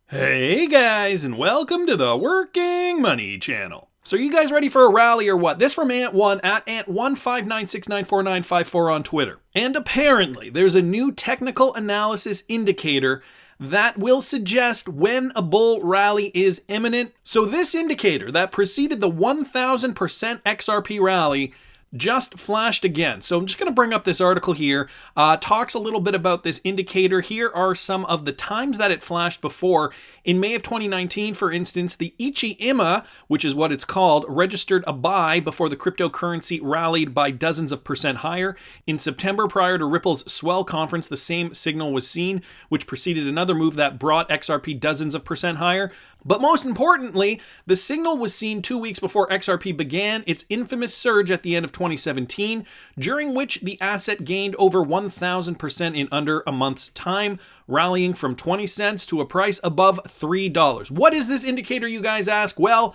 Hey guys, and welcome to the Working Money channel. So are you guys ready for a rally or what? This from Ant1 at Ant159694954 on Twitter. And apparently there's a new technical analysis indicator that will suggest when a bull rally is imminent. So this indicator that preceded the 1000% XRP rally just flashed again. So I'm just going to bring up this article here, talks a little bit about this indicator. Here are some of the times that it flashed before. In May of 2019, for instance, the IchiEMA, which is what it's called, registered a buy before the cryptocurrency rallied by dozens of percent higher. In September, prior to Ripple's Swell conference, the same signal was seen, which preceded another move that brought XRP dozens of percent higher. But most importantly, the signal was seen 2 weeks before XRP began its infamous surge at the end of 2017, during which the asset gained over 1,000% in under a month's time, rallying from 20 cents to a price above $3. What is this indicator, you guys ask? Well,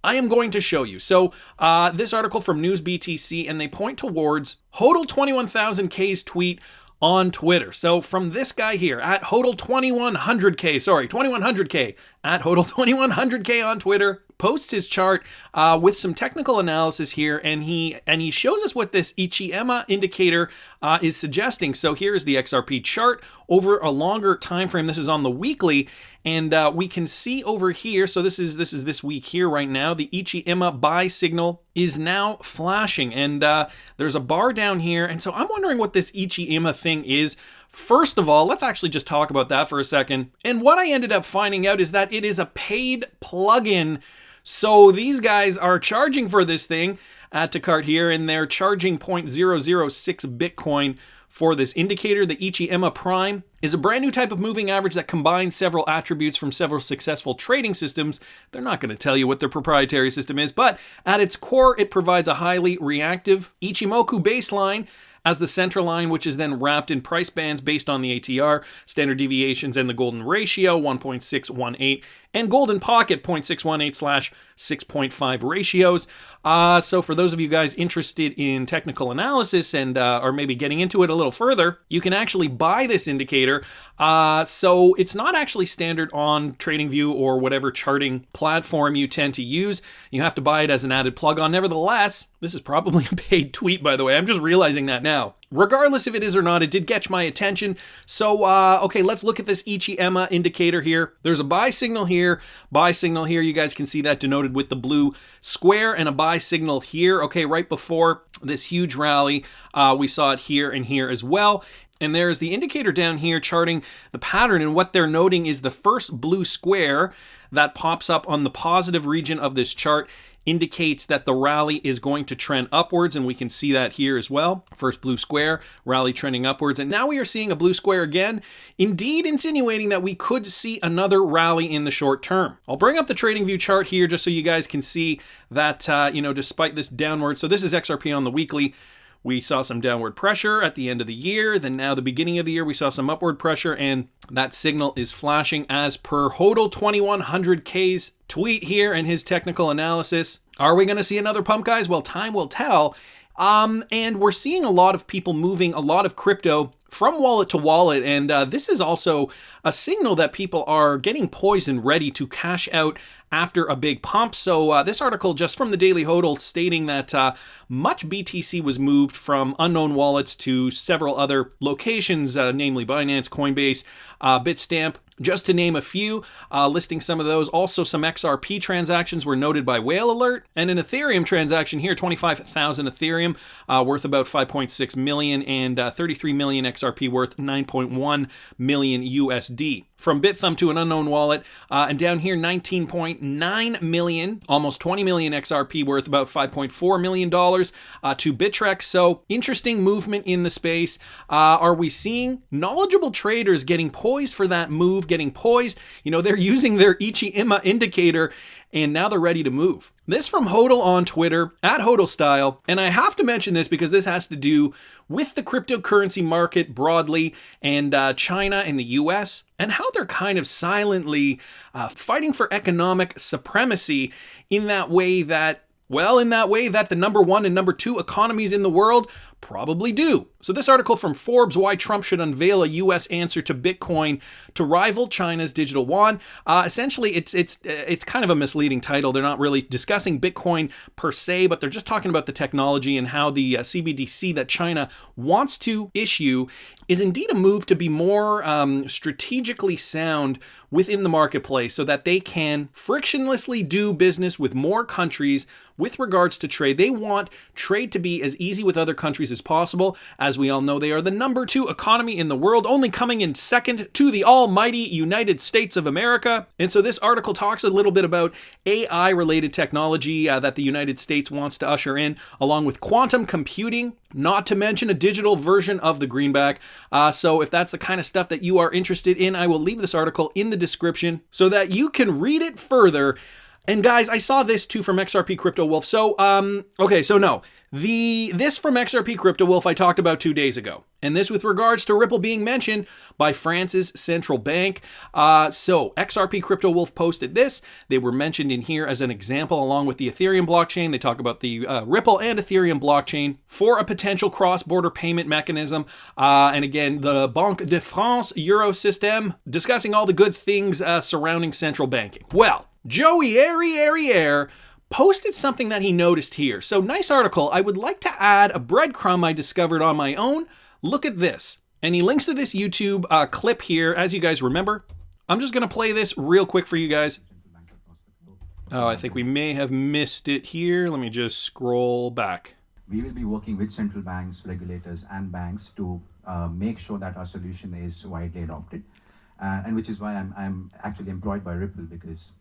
I am going to show you. So this article from News BTC, and they point towards HODL21000K's tweet on Twitter. So from this guy here at HODL2100K, at HODL2100K on Twitter, posts his chart with some technical analysis here, and he shows us what this IchiEMA indicator is suggesting. So here's the XRP chart over a longer time frame. This is on the weekly, and we can see over here. So this is this week here right now. The IchiEMA buy signal is now flashing, and there's a bar down here. And so I'm wondering what this IchiEMA thing is. First of all, let's actually just talk about that for a second. And what I ended up finding out is that it is a paid plugin. So these guys are charging for this thing, add to cart here, and they're charging 0.006 Bitcoin for this indicator. The IchiEMA Prime is a brand new type of moving average that combines several attributes from several successful trading systems. They're not going to tell you what their proprietary system is, but at its core, it provides a highly reactive Ichimoku baseline as the central line, which is then wrapped in price bands based on the ATR, standard deviations, and the golden ratio, 1.618, and golden pocket, 0.618/6.5 ratios. So for those of you guys interested in technical analysis and or maybe getting into it a little further, you can actually buy this indicator. So it's not actually standard on TradingView or whatever charting platform you tend to use. You have to buy it as an added plug-on. Nevertheless, this is probably a paid tweet, by the way. I'm just realizing that now. Regardless if it is or not, it did catch my attention. So, okay, let's look at this IchiEMA indicator here. There's a buy signal here. You guys can see that denoted with the blue square, and a buy signal here. Okay, right before this huge rally, we saw it here and here as well. And there's the indicator down here charting the pattern, and what they're noting is the first blue square that pops up on the positive region of this chart indicates that the rally is going to trend upwards, and we can see that here as well. First blue square, rally trending upwards, and now we are seeing a blue square again, indeed insinuating that we could see another rally in the short term. I'll bring up the TradingView chart here just so you guys can see that, despite this downward, so this is XRP on the weekly, we saw some downward pressure at the end of the year. Then now the beginning of the year, we saw some upward pressure, and that signal is flashing as per HODL2100K's tweet here and his technical analysis. Are we going to see another pump, guys? Well, time will tell. And we're seeing a lot of people moving a lot of crypto from wallet to wallet, and this is also a signal that people are getting poised and ready to cash out after a big pump. So this article just from the Daily HODL stating that much BTC was moved from unknown wallets to several other locations, namely Binance, Coinbase, Bitstamp, just to name a few, listing some of those. Also, some XRP transactions were noted by Whale Alert, and an Ethereum transaction here, 25,000 Ethereum, worth about 5.6 million, and 33 million XRP worth 9.1 million USD. From BitThumb to an unknown wallet, and down here 19.9 million, almost 20 million XRP worth about $5.4 million to Bittrex. So interesting movement in the space. Are we seeing knowledgeable traders getting poised for that move, getting poised? They're using their IchiEMA indicator, and now they're ready to move. This from HODL on Twitter, at HODLstyle, and I have to mention this because this has to do with the cryptocurrency market broadly, and China and the US, and how they're kind of silently fighting for economic supremacy in that way that the number one and number two economies in the world Probably do. So this article from Forbes, Why Trump Should Unveil a U.S. Answer to Bitcoin to Rival China's Digital Yuan. Essentially, it's kind of a misleading title. They're not really discussing Bitcoin per se, but they're just talking about the technology and how the CBDC that China wants to issue is indeed a move to be more strategically sound within the marketplace so that they can frictionlessly do business with more countries with regards to trade. They want trade to be as easy with other countries as possible. As we all know, they are the number 2 economy in the world, only coming in second to the almighty United States of America. And so this article talks a little bit about AI-related technology that the United States wants to usher in, along with quantum computing, not to mention a digital version of the greenback. So if that's the kind of stuff that you are interested in, I will leave this article in the description so that you can read it further. And guys, I saw this too from XRP Crypto Wolf. So, this from XRP Crypto Wolf I talked about 2 days ago. And this with regards to Ripple being mentioned by France's central bank. So XRP Crypto Wolf posted this. They were mentioned in here as an example along with the Ethereum blockchain. They talk about the Ripple and Ethereum blockchain for a potential cross-border payment mechanism. And again, the Banque de France Euro system, discussing all the good things surrounding central banking. Well, Joey Ariere posted something that he noticed here. So nice article. I would like to add a breadcrumb I discovered on my own. Look at this. And he links to this YouTube clip here. As you guys remember, I'm just going to play this real quick for you guys. Oh, I think we may have missed it here. Let me just scroll back. We will be working with central banks, regulators, and banks to make sure that our solution is widely adopted. And which is why I'm actually employed by Ripple, because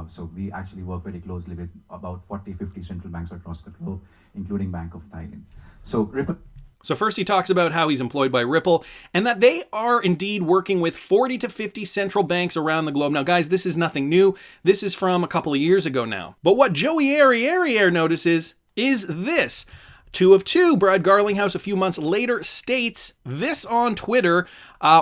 so we actually work very closely with about 40-50 central banks across the globe, including Bank of Thailand. So Ripple. So first he talks about how he's employed by Ripple and that they are indeed working with 40 to 50 central banks around the globe. Now guys, this is nothing new. This is from a couple of years ago now. But what Joey Ariere notices is this. 2 of 2, Brad Garlinghouse a few months later states this on Twitter.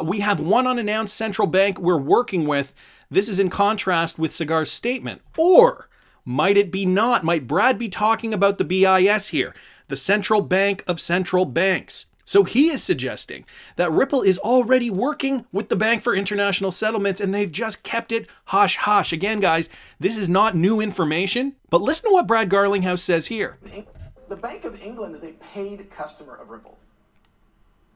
We have one unannounced central bank we're working with. This is in contrast with Cigar's statement. Or might it be not? Might Brad be talking about the BIS here? The central bank of central banks. So he is suggesting that Ripple is already working with the Bank for International Settlements and they've just kept it hush-hush. Again, guys, this is not new information, but listen to what Brad Garlinghouse says here. The Bank of England is a paid customer of Ripple's.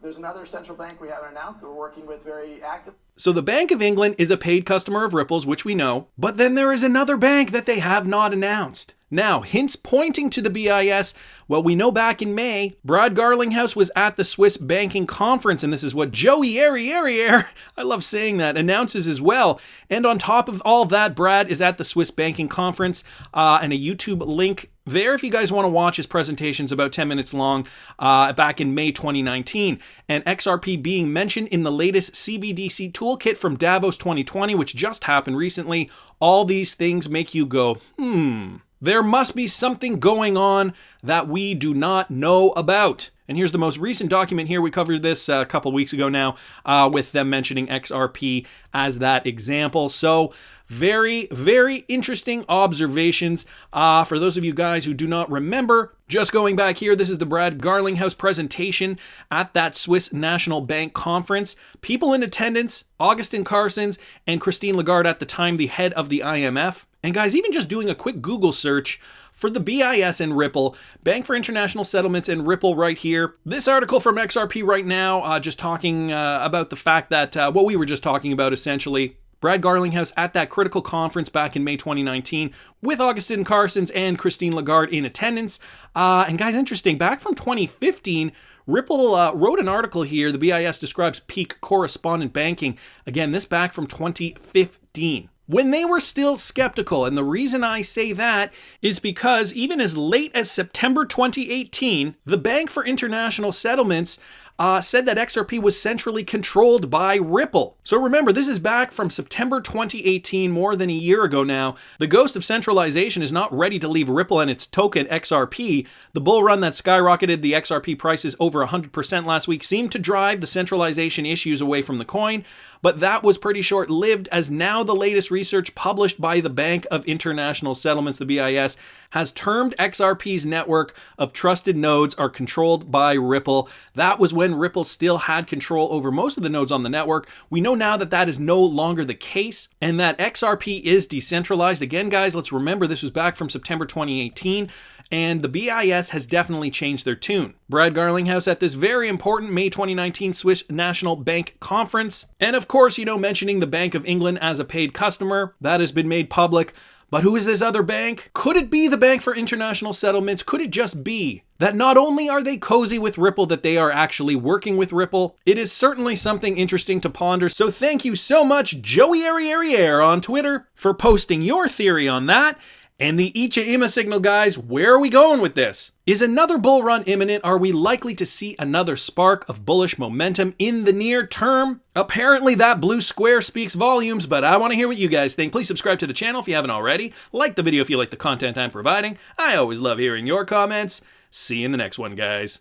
There's another central bank we haven't announced that we're working with very active. So the Bank of England is a paid customer of Ripple's, which we know, but then there is another bank that they have not announced. Now, hints pointing to the BIS. Well, we know back in May, Brad Garlinghouse was at the Swiss Banking Conference, and this is what Joey Ariere, I love saying that, announces as well. And on top of all that, Brad is at the Swiss Banking Conference, and a YouTube link there if you guys want to watch his presentations, about 10 minutes long, back in May 2019. And XRP being mentioned in the latest CBDC toolkit from Davos 2020, which just happened recently. All these things make you go, there must be something going on that we do not know about. And here's the most recent document here. We covered this a couple weeks ago now with them mentioning XRP as that example. So very, very interesting observations. For those of you guys who do not remember, just going back here, this is the Brad Garlinghouse presentation at that Swiss National Bank conference. People in attendance, Augustin Carstens and Christine Lagarde at the time, the head of the IMF. And guys, even just doing a quick Google search for the BIS and Ripple, Bank for International Settlements and Ripple right here. This article from XRP right now, just talking about the fact that what we were just talking about essentially. Brad Garlinghouse at that critical conference back in May 2019 with Augustin Carstens and Christine Lagarde in attendance. And guys, interesting, back from 2015, Ripple wrote an article here. The BIS describes peak correspondent banking. Again, this back from 2015. When they were still skeptical, and the reason I say that is because even as late as September 2018, the Bank for International Settlements said that XRP was centrally controlled by Ripple. So remember, this is back from September 2018, more than a year ago now. The ghost of centralization is not ready to leave Ripple and its token XRP. The bull run that skyrocketed the XRP prices over 100% last week seemed to drive the centralization issues away from the coin. but that was pretty short-lived, as now the latest research published by the Bank of International Settlements, the BIS, has termed XRP's network of trusted nodes are controlled by Ripple. That was when Ripple still had control over most of the nodes on the network. We know now that that is no longer the case, and that XRP is decentralized. Again, guys, let's remember this was back from September 2018. And the BIS has definitely changed their tune. Brad Garlinghouse at this very important May 2019 Swiss National Bank conference. And of course, mentioning the Bank of England as a paid customer, that has been made public. But who is this other bank? Could it be the Bank for International Settlements? Could it just be that not only are they cozy with Ripple, that they are actually working with Ripple? It is certainly something interesting to ponder. So thank you so much, Joey Arriere on Twitter, for posting your theory on that. And the IchiEMA signal, guys, where are we going with this? Is another bull run imminent? Are we likely to see another spark of bullish momentum in the near term? Apparently that blue square speaks volumes, but I want to hear what you guys think. Please subscribe to the channel if you haven't already. Like the video if you like the content I'm providing. I always love hearing your comments. See you in the next one, guys.